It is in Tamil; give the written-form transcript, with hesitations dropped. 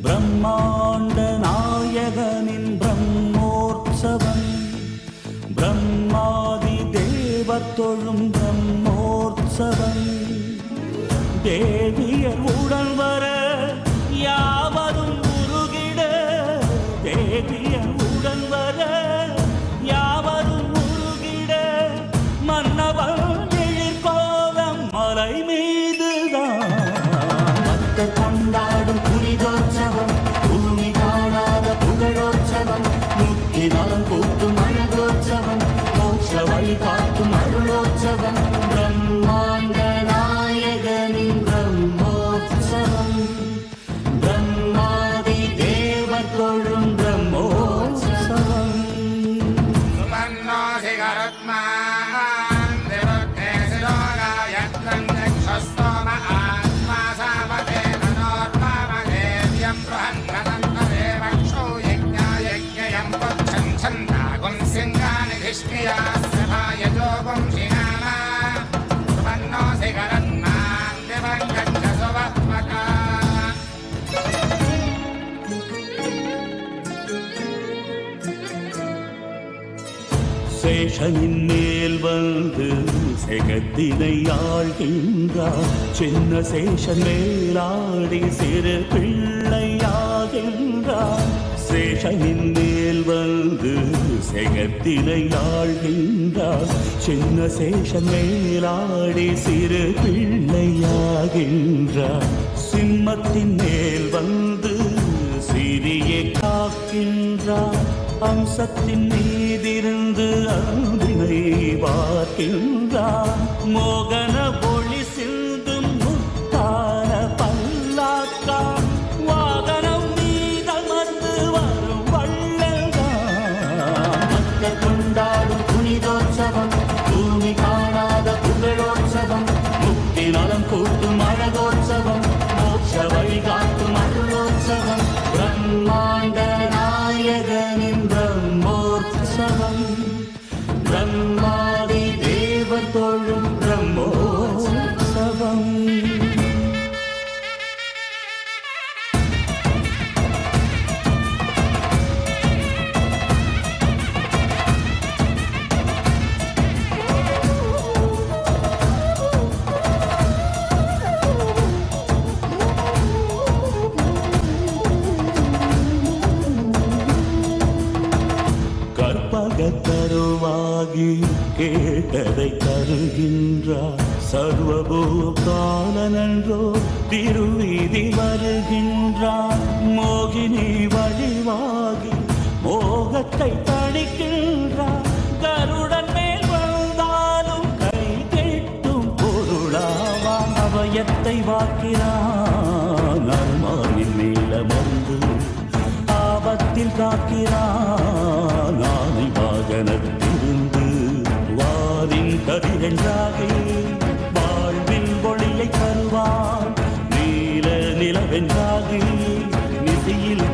பிரம்மாண்ட நாயகனின் பிரம்மோற்சவம், பிரம்மாதி தேவர் தொழும் பிரம்மோற்சவம். தேவியர் உடன் வர யாவரும் உருகிட, தேவியர் உடன் வர யாவரும் உருகிட, மன்னவன் எழிற்கோலம் மலை மீதுதான் பக்தர் கொண்டாடும் புனிதோற்சவம், பூமி காணாத புகழோற்சவம், முக்தி நலம் கூட்டும் அழகோற்சவம், மோட்ச வழி காட்டும் அருளோற்சவம். பிரம்மாண்ட நாயகனின் பிரம்மோற்சவம், பிரம்மாதி தேவர் தொழும் பிரம்மோற்சவம். சேஷனின் மேல் வந்து செகத்தினை ஆழ்கின்றார், சின்ன சேஷன் மேலாடி சிறு பிள்ளையாகின்றார். சேஷனின் மேல் வந்து செகத்தினை ஆழ்கின்றார், சின்ன சேஷன் மேலாடி சிறு பிள்ளையாகின்றார். சிம்மத்தின் மேல் வந்து சிறிய காக்கின்றார், அம்சத்தின் மீதிருந்து அன்பினை பார்க்கின்றார். மோகன ஒளி சிந்தும் முத்தான பல்லாக்கா, வாகனம் மீதமர்ந்து வரும் வள்ளல்தான். பக்தர் கொண்டாடும் புனிதோற்சவம், பூமி காணாத புகழோற்சவம், முக்தி நலம் கூட்டும் அழகோற்சவம், மோட்ச வழி காட்டும் அருளோற்சவம். பிரம்மாண்ட நாயகனின் பிரம்மோற்சவம், பிரம்மாதி தேவர் தொழும் பிரம்மோற்சவம். கருவாகி கேட்டதை தருகின்றார், சர்வபூதானன்றோ திருவீதி வருகின்றார். மோகினி வழிவாகி மோகத்தை தணிக்கின்றார், கருடன் மேல் வந்தாலும் கை கேட்டும் பொருளாவான். அபயத்தை வாக்கிறான், அருமானின் நீலமந்து ஆபத்தில் காக்கிறான். ஆனை வாகனத்திருந்து வானின் கதிரென்றாகி வாழ்வின் ஒளியை தருவான். நீல நிலவென்றாகி நிதியில்